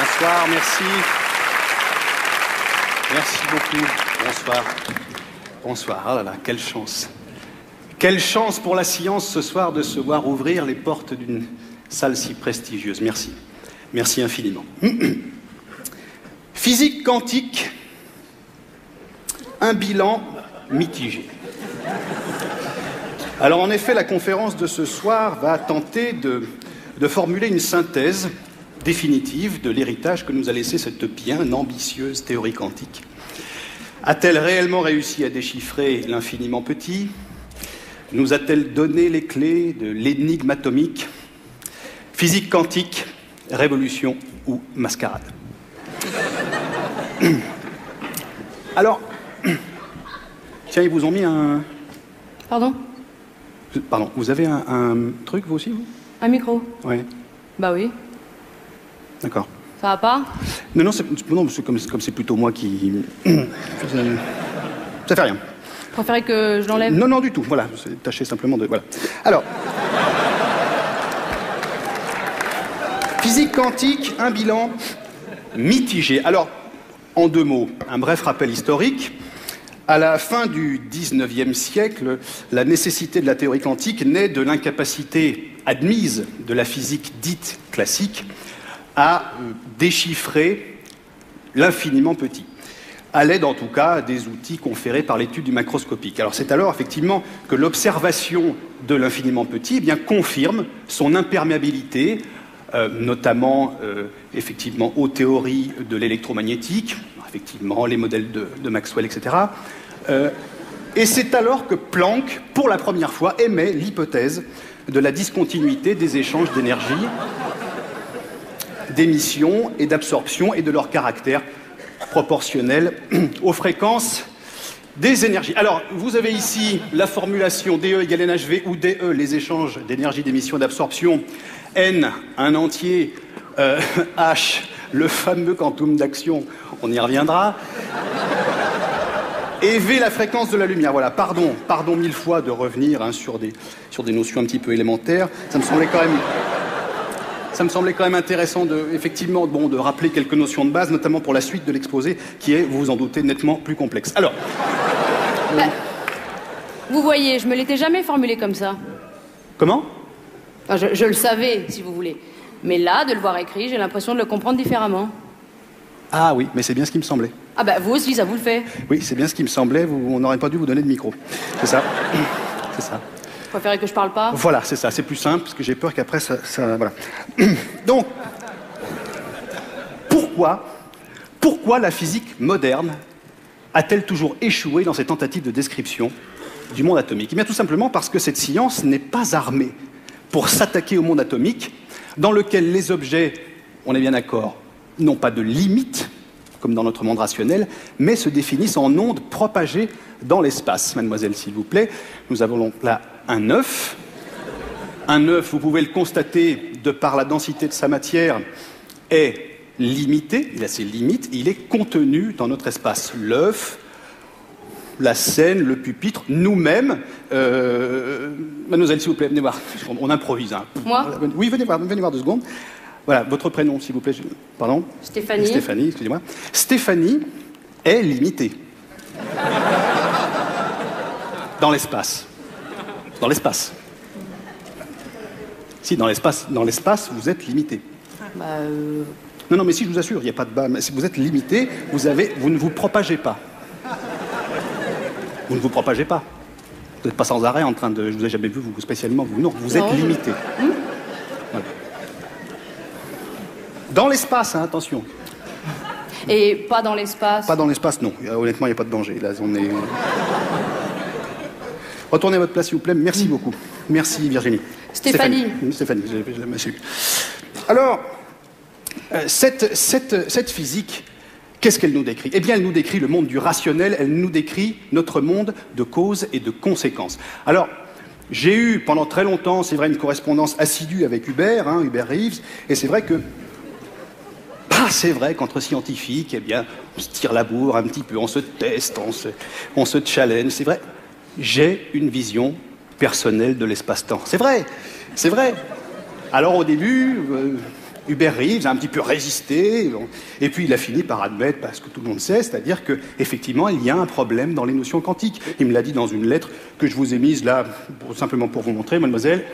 Bonsoir, merci. Merci beaucoup. Bonsoir. Bonsoir. Oh là là, quelle chance. Quelle chance pour la science ce soir de se voir ouvrir les portes d'une salle si prestigieuse. Merci. Merci infiniment. Physique quantique, un bilan mitigé. Alors en effet, la conférence de ce soir va tenter de formuler une synthèse définitive de l'héritage que nous a laissé cette bien ambitieuse théorie quantique. A-t-elle réellement réussi à déchiffrer l'infiniment petit? Nous a-t-elle donné les clés de l'énigme atomique? Physique quantique, révolution ou mascarade? Alors, tiens, ils vous ont mis un... Pardon? Pardon, vous avez un truc, vous aussi, vous? Un micro? Oui. Bah oui. D'accord. Ça va pas? Non, c'est comme c'est plutôt moi qui... Ça fait rien. Vous préférez que je l'enlève? Non, du tout. Voilà, c'est tâché simplement de... Voilà. Alors... Physique quantique, un bilan mitigé. Alors, en deux mots, un bref rappel historique. À la fin du XIXe siècle, la nécessité de la théorie quantique naît de l'incapacité admise de la physique dite classique à déchiffrer l'infiniment petit, à l'aide en tout cas des outils conférés par l'étude du macroscopique. Alors c'est alors effectivement que l'observation de l'infiniment petit eh bien, confirme son imperméabilité, notamment effectivement aux théories de l'électromagnétique, effectivement les modèles de Maxwell, etc. Et c'est alors que Planck, pour la première fois, émet l'hypothèse de la discontinuité des échanges d'énergie, d'émission et d'absorption et de leur caractère proportionnel aux fréquences des énergies. Alors, vous avez ici la formulation DE égale NHV où DE, les échanges d'énergie, d'émission et d'absorption, N, un entier, H, le fameux quantum d'action, on y reviendra, et V, la fréquence de la lumière. Voilà, pardon mille fois de revenir sur des notions un petit peu élémentaires. Ça me semblait quand même intéressant de rappeler quelques notions de base, notamment pour la suite de l'exposé, qui est, vous vous en doutez, nettement plus complexe. Alors... Vous voyez, je me l'étais jamais formulé comme ça. Comment? Enfin, je le savais, si vous voulez. Mais là, de le voir écrit, j'ai l'impression de le comprendre différemment. Ah oui, mais c'est bien ce qui me semblait. Ah bah, vous aussi, ça vous le fait. Oui, c'est bien ce qui me semblait, on n'aurait pas dû vous donner de micro. C'est ça. C'est ça. Vous préférez que je parle pas? Voilà, c'est ça, c'est plus simple, parce que j'ai peur qu'après, ça voilà. Donc, pourquoi la physique moderne a-t-elle toujours échoué dans ses tentatives de description du monde atomique? Eh bien, tout simplement parce que cette science n'est pas armée pour s'attaquer au monde atomique, dans lequel les objets, on est bien d'accord, n'ont pas de limite, comme dans notre monde rationnel, mais se définissent en ondes propagées dans l'espace. Mademoiselle, s'il vous plaît, nous avons donc là un œuf. Un œuf, vous pouvez le constater, de par la densité de sa matière, est limité, il a ses limites, il est contenu dans notre espace. L'œuf, la scène, le pupitre, nous-mêmes. Mademoiselle, s'il vous plaît, venez voir. On improvise. Hein. Moi? Oui, venez voir 2 secondes. Voilà, votre prénom, s'il vous plaît. Pardon? Stéphanie. Stéphanie, excusez-moi. Stéphanie est limitée. Dans l'espace. Dans l'espace. Si, dans l'espace, vous êtes limité. Non, mais si, je vous assure, il n'y a pas de bas. Si vous êtes limité, vous ne vous propagez pas. Vous ne vous propagez pas. Vous n'êtes pas sans arrêt en train de... Je vous ai jamais vu, vous spécialement, vous. Non, vous êtes limité. Voilà. Dans l'espace, hein, attention. Et pas dans l'espace? Pas dans l'espace, non. Honnêtement, il n'y a pas de danger. Là, on est... Retournez à votre place, s'il vous plaît. Merci beaucoup. Merci, Virginie. Stéphanie, je l'ai su. Alors, cette physique, qu'est-ce qu'elle nous décrit? Eh bien, elle nous décrit le monde du rationnel, elle nous décrit notre monde de causes et de conséquences. Alors, j'ai eu pendant très longtemps, c'est vrai, une correspondance assidue avec Hubert Reeves, et c'est vrai que c'est vrai qu'entre scientifiques, eh bien, on se tire la bourre un petit peu, on se teste, on se challenge. C'est vrai, j'ai une vision personnelle de l'espace-temps. C'est vrai. Alors au début, Hubert Reeves a un petit peu résisté, et puis il a fini par admettre, parce que tout le monde sait, c'est-à-dire qu'effectivement, il y a un problème dans les notions quantiques. Il me l'a dit dans une lettre que je vous ai mise là, simplement pour vous montrer, mademoiselle.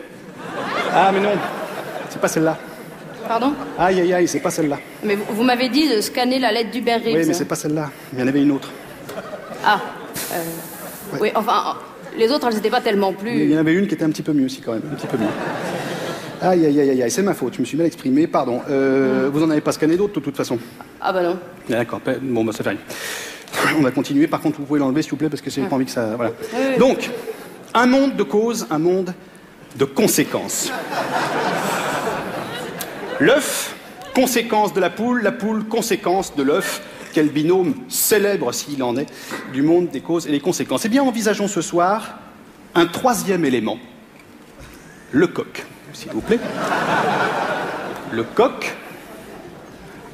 Ah, mais non, c'est pas celle-là. Pardon? Aïe, aïe, aïe, c'est pas celle-là. Mais vous m'avez dit de scanner la lettre d'Hubert Reeves. Oui, mais c'est pas celle-là. Il y en avait une autre. Ah. Oui, enfin, les autres, elles n'étaient pas tellement plus... Il y en avait une qui était un petit peu mieux aussi, quand même. Un petit peu mieux. Aïe, aïe, aïe, aïe, c'est ma faute. Je me suis mal exprimé, pardon. Vous en avez pas scanné d'autres, de toute façon? Ah bah non. D'accord, bon, bah ça fait rien. On va continuer. Par contre, vous pouvez l'enlever, s'il vous plaît, parce que j'ai pas envie que ça... Voilà. Oui. Donc, un monde de causes, un monde de conséquences. L'œuf, conséquence de la poule, conséquence de l'œuf. Quel binôme célèbre, s'il en est, du monde des causes et des conséquences. Eh bien, envisageons ce soir un troisième élément, le coq, s'il vous plaît. Le coq,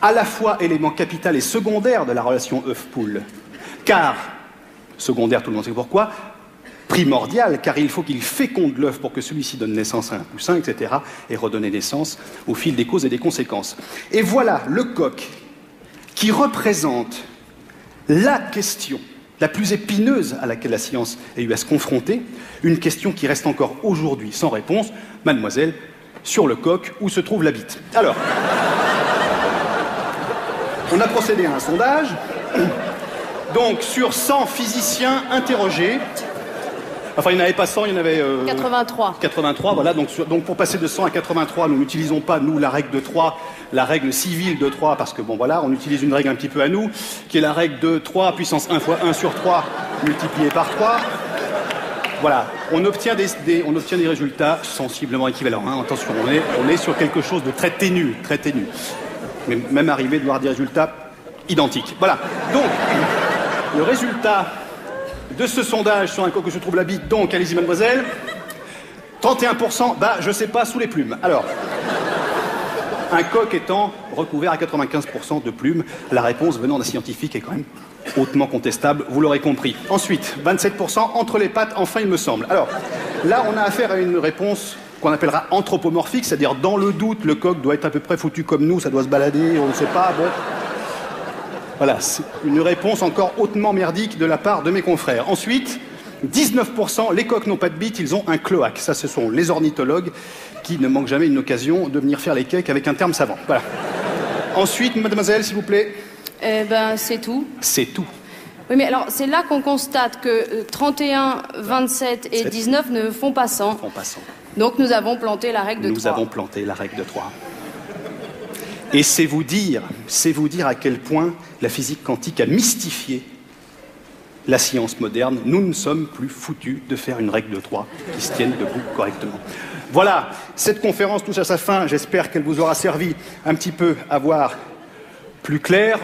à la fois élément capital et secondaire de la relation œuf-poule. Car, secondaire, tout le monde sait pourquoi, primordial, car il faut qu'il féconde l'œuf pour que celui-ci donne naissance à un poussin, etc., et redonner naissance au fil des causes et des conséquences. Et voilà le coq qui représente la question la plus épineuse à laquelle la science a eu à se confronter, une question qui reste encore aujourd'hui sans réponse. Mademoiselle, sur le coq, où se trouve la bite? Alors, on a procédé à un sondage. Donc, sur 100 physiciens interrogés, enfin, il n'y en avait pas 100, il y en avait... 83. 83, voilà. Donc, pour passer de 100 à 83, nous n'utilisons pas, nous, la règle de 3, la règle civile de 3, parce que, bon, voilà, on utilise une règle un petit peu à nous, qui est la règle de 3 puissance 1 fois 1 sur 3 multiplié par 3. Voilà. On obtient des résultats sensiblement équivalents. Hein. Attention, on est sur quelque chose de très ténu, très ténu. Mais même arrivé de voir des résultats identiques. Voilà. Donc, le résultat de ce sondage sur un coq où se trouve la bite, donc, allez-y mademoiselle, 31%, bah je sais pas, sous les plumes. Alors, un coq étant recouvert à 95% de plumes, la réponse venant d'un scientifique est quand même hautement contestable, vous l'aurez compris. Ensuite, 27% entre les pattes, enfin il me semble. Alors, là on a affaire à une réponse qu'on appellera anthropomorphique, c'est-à-dire dans le doute, le coq doit être à peu près foutu comme nous, ça doit se balader, on ne sait pas, bon... Voilà, c'est une réponse encore hautement merdique de la part de mes confrères. Ensuite, 19%, les coqs n'ont pas de bite, ils ont un cloaque. Ça, ce sont les ornithologues qui ne manquent jamais une occasion de venir faire les cakes avec un terme savant. Voilà. Ensuite, mademoiselle, s'il vous plaît. Eh ben, c'est tout. C'est tout. Oui, mais alors, c'est là qu'on constate que 31, 27 et 19 ne font pas 100. Donc, nous avons planté la règle de 3. Nous avons planté la règle de 3. Et c'est vous dire à quel point la physique quantique a mystifié la science moderne. Nous ne sommes plus foutus de faire une règle de 3 qui se tienne debout correctement. Voilà, cette conférence touche à sa fin. J'espère qu'elle vous aura servi un petit peu à voir plus clair.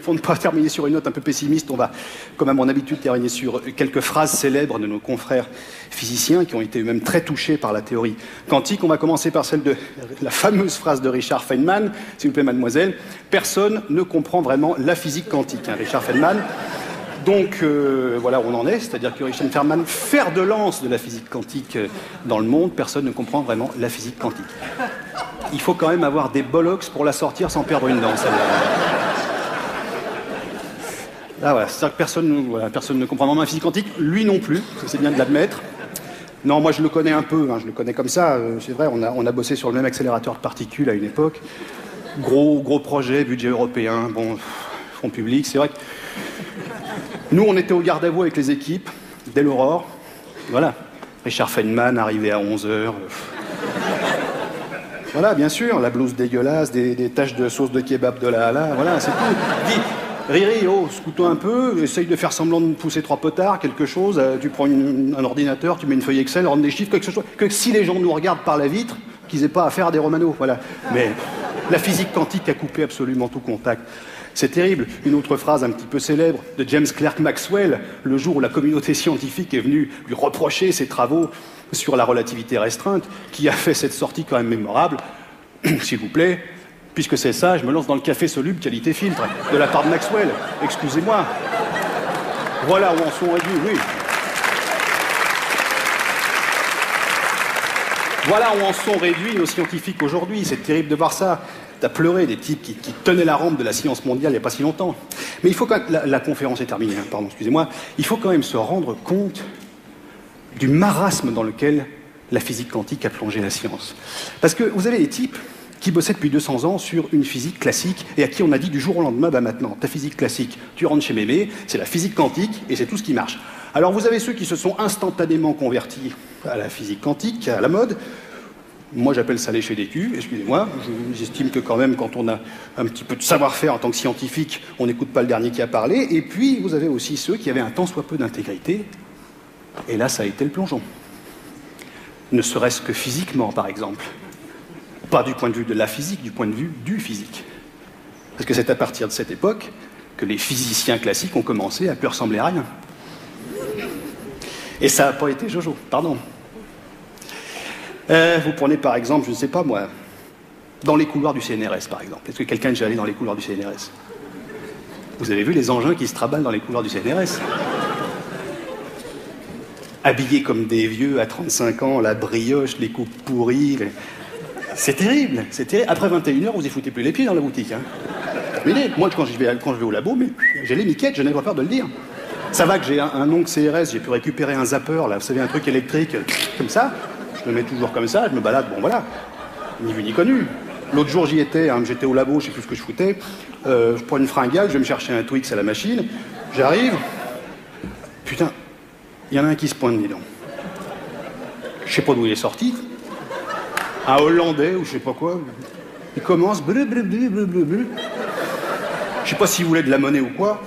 Pour ne pas terminer sur une note un peu pessimiste, on va, comme à mon habitude, terminer sur quelques phrases célèbres de nos confrères physiciens qui ont été eux-mêmes très touchés par la théorie quantique. On va commencer par celle de la fameuse phrase de Richard Feynman, s'il vous plaît mademoiselle. Personne ne comprend vraiment la physique quantique, hein, Richard Feynman. Donc voilà où on en est, c'est-à-dire que Richard Feynman, fer de lance de la physique quantique dans le monde, personne ne comprend vraiment la physique quantique. Il faut quand même avoir des bollocks pour la sortir sans perdre une dent, celle-là. Là, voilà, c'est-à-dire que personne ne comprend vraiment la physique quantique, lui non plus, c'est bien de l'admettre. Non, moi je le connais un peu, hein, je le connais comme ça, c'est vrai, on a bossé sur le même accélérateur de particules à une époque. Gros projet, budget européen, bon, fonds publics, c'est vrai que... Nous, on était au garde à vous avec les équipes, dès l'aurore. Voilà. Richard Feynman arrivé à 11h. Voilà, bien sûr, la blouse dégueulasse, des taches de sauce de kebab de là à là, voilà, c'est tout. Dis, Riri, oh, scoute-toi un peu, essaye de faire semblant de pousser 3 potards, quelque chose, tu prends un ordinateur, tu mets une feuille Excel, rentre des chiffres, quelque chose, que si les gens nous regardent par la vitre, qu'ils aient pas affaire à des romanos, voilà. Mais la physique quantique a coupé absolument tout contact. C'est terrible. Une autre phrase un petit peu célèbre de James Clerk Maxwell, le jour où la communauté scientifique est venue lui reprocher ses travaux sur la relativité restreinte, qui a fait cette sortie quand même mémorable. S'il vous plaît, puisque c'est ça, je me lance dans le café soluble qualité filtre, de la part de Maxwell. Excusez-moi. Voilà où en sont réduits, oui. Voilà où en sont réduits nos scientifiques aujourd'hui. C'est terrible de voir ça. t'as pleuré, des types qui tenaient la rampe de la science mondiale il n'y a pas si longtemps. Mais il faut quand même, la conférence est terminée, hein, pardon, excusez-moi, il faut quand même se rendre compte du marasme dans lequel la physique quantique a plongé la science. Parce que vous avez des types qui bossaient depuis 200 ans sur une physique classique et à qui on a dit du jour au lendemain, bah maintenant, ta physique classique, tu rentres chez Mémé, c'est la physique quantique et c'est tout ce qui marche. Alors vous avez ceux qui se sont instantanément convertis à la physique quantique, à la mode. Moi j'appelle ça lécher des culs, excusez-moi. J'estime que quand même quand on a un petit peu de savoir-faire en tant que scientifique, on n'écoute pas le dernier qui a parlé. Et puis vous avez aussi ceux qui avaient un tant soit peu d'intégrité. Et là ça a été le plongeon. Ne serait-ce que physiquement par exemple. Pas du point de vue de la physique, du point de vue du physique. Parce que c'est à partir de cette époque que les physiciens classiques ont commencé à plus ressembler à rien. Et ça n'a pas été Jojo, pardon. Vous prenez par exemple, je ne sais pas moi, dans les couloirs du CNRS par exemple. Est-ce que quelqu'un est déjà allé dans les couloirs du CNRS? Vous avez vu les engins qui se traballent dans les couloirs du CNRS? Habillés comme des vieux à 35 ans, la brioche, les coupes pourries. C'est terrible, c'est terrible. Après 21h, vous y foutez plus les pieds dans la boutique. Hein. Mais moi, quand je vais au labo, mais j'ai les miquettes, je n'ai pas peur de le dire. Ça va que j'ai un ongle CRS, j'ai pu récupérer un zapper, là, vous savez, un truc électrique, comme ça. Je me mets toujours comme ça, je me balade, bon voilà. Ni vu ni connu. L'autre jour, j'y étais, hein, j'étais au labo, je sais plus ce que je foutais. Je prends une fringale, je vais me chercher un Twix à la machine. J'arrive. Putain, il y en a un qui se pointe, dis donc. Je sais pas d'où il est sorti. Un Hollandais ou je sais pas quoi. Il commence. Je sais pas s'il voulait de la monnaie ou quoi.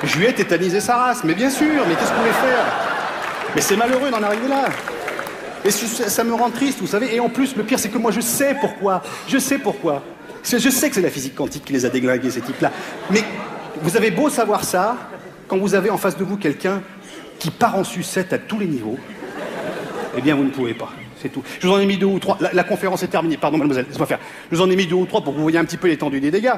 Je lui ai tétanisé sa race, mais bien sûr, mais qu'est-ce qu'on voulait faire? Mais c'est malheureux d'en arriver là. Et ça me rend triste, vous savez. Et en plus, le pire, c'est que moi, je sais pourquoi. Je sais pourquoi. Je sais que c'est la physique quantique qui les a déglingués, ces types-là. Mais vous avez beau savoir ça, quand vous avez en face de vous quelqu'un qui part en sucette à tous les niveaux, eh bien, vous ne pouvez pas. C'est tout. Je vous en ai mis 2 ou 3. La conférence est terminée. Pardon, mademoiselle, laissez-moi faire. Je vous en ai mis 2 ou 3 pour que vous voyez un petit peu l'étendue des dégâts.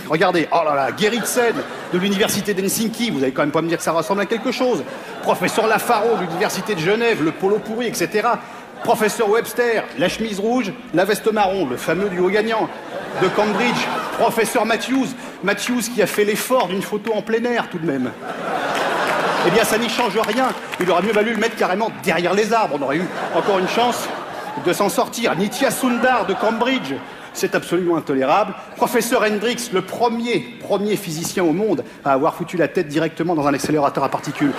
Regardez. Oh là là, Gerritsen de l'université d'Helsinki. Vous allez quand même pas me dire que ça ressemble à quelque chose. Professeur Lafaro de l'université de Genève, le polo pourri, etc. Professeur Webster, la chemise rouge, la veste marron, le fameux duo gagnant de Cambridge. Professeur Matthews qui a fait l'effort d'une photo en plein air tout de même. Eh bien, ça n'y change rien. Il aurait mieux valu le mettre carrément derrière les arbres. On aurait eu encore une chance de s'en sortir. Nitya Sundar de Cambridge, c'est absolument intolérable. Professeur Hendricks, le premier physicien au monde à avoir foutu la tête directement dans un accélérateur à particules.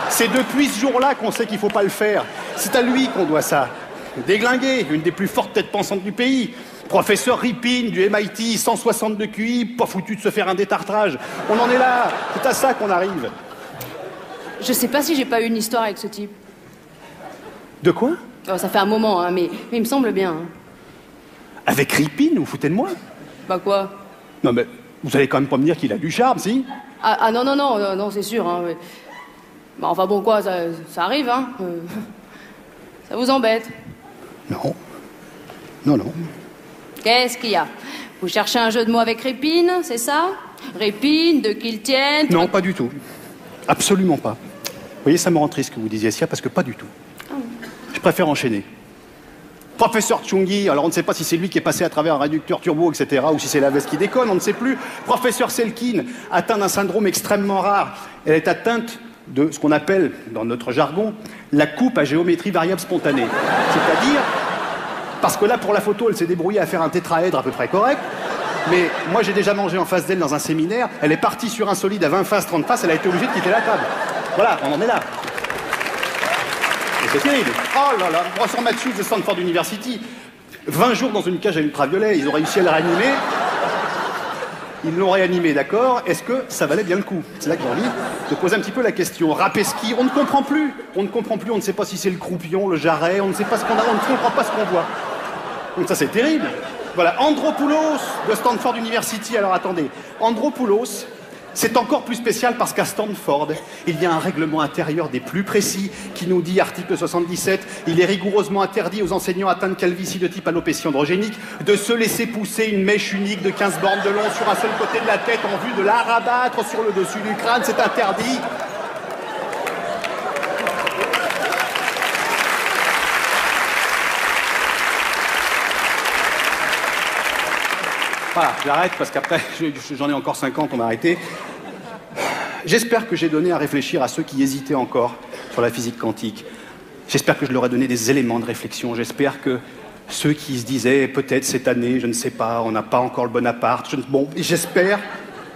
C'est depuis ce jour-là qu'on sait qu'il ne faut pas le faire. C'est à lui qu'on doit ça. Déglingué, une des plus fortes têtes pensantes du pays. Professeur Ripin du MIT, 162 QI, pas foutu de se faire un détartrage. On en est là, c'est à ça qu'on arrive. Je sais pas si j'ai pas eu une histoire avec ce type. De quoi? Oh, ça fait un moment, hein, mais il me semble bien. Hein. Avec Ripin, vous foutez de moi? Bah quoi? Non mais, vous allez quand même pas me dire qu'il a du charme, si? Ah non, c'est sûr. Hein, mais... bah, enfin bon, quoi, ça arrive, hein. Ça vous embête? Non. Qu'est-ce qu'il y a? Vous cherchez un jeu de mots avec Répine, c'est ça? Répine, de qui le tienne? Non, pas du tout. Absolument pas. Vous voyez, ça me rend triste que vous disiez ça, parce que pas du tout. Je préfère enchaîner. Professeur Tchungi, alors on ne sait pas si c'est lui qui est passé à travers un réducteur turbo, etc., ou si c'est la veste qui déconne, on ne sait plus. Professeur Selkin, atteint d'un syndrome extrêmement rare. Elle est atteinte de ce qu'on appelle, dans notre jargon, la coupe à géométrie variable spontanée. C'est-à-dire... Parce que là, pour la photo, elle s'est débrouillée à faire un tétraèdre à peu près correct. Mais moi, j'ai déjà mangé en face d'elle dans un séminaire. Elle est partie sur un solide à 20 faces, 30 faces. Elle a été obligée de quitter la table. Voilà, on en est là. Et c'est terrible. Oh là là, professeur Matthews de Stanford University. 20 jours dans une cage à ultraviolet. Ils ont réussi à la réanimer. Ils l'ont réanimé, d'accord. Est-ce que ça valait bien le coup? C'est là que j'ai envie de poser un petit peu la question. Rapesky, on ne comprend plus. On ne sait pas si c'est le croupion, le jarret. On ne sait pas ce qu'on a. On ne comprend pas ce qu'on voit. Donc ça, c'est terrible. Voilà, Andropoulos de Stanford University. Alors attendez, Andropoulos, c'est encore plus spécial parce qu'à Stanford, il y a un règlement intérieur des plus précis qui nous dit, article 77, il est rigoureusement interdit aux enseignants atteints de calvitie de type alopécie androgénique de se laisser pousser une mèche unique de 15 bornes de long sur un seul côté de la tête en vue de la rabattre sur le dessus du crâne. C'est interdit. Voilà, j'arrête parce qu'après, j'en ai encore 50, on m'a arrêté. J'espère que j'ai donné à réfléchir à ceux qui hésitaient encore sur la physique quantique. J'espère que je leur ai donné des éléments de réflexion. J'espère que ceux qui se disaient, peut-être cette année, je ne sais pas, on n'a pas encore le bon appart. Bon, j'espère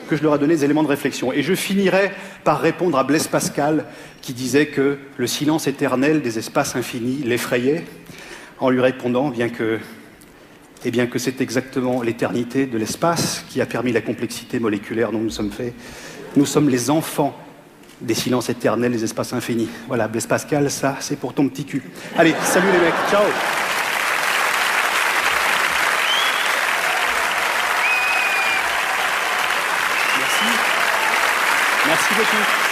que je leur ai donné des éléments de réflexion. Et je finirai par répondre à Blaise Pascal, qui disait que le silence éternel des espaces infinis l'effrayait, en lui répondant, bien que c'est exactement l'éternité de l'espace qui a permis la complexité moléculaire dont nous sommes faits. Nous sommes les enfants des silences éternels des espaces infinis. Voilà, Blaise Pascal, ça, c'est pour ton petit cul. Allez, salut les mecs, ciao. Merci beaucoup.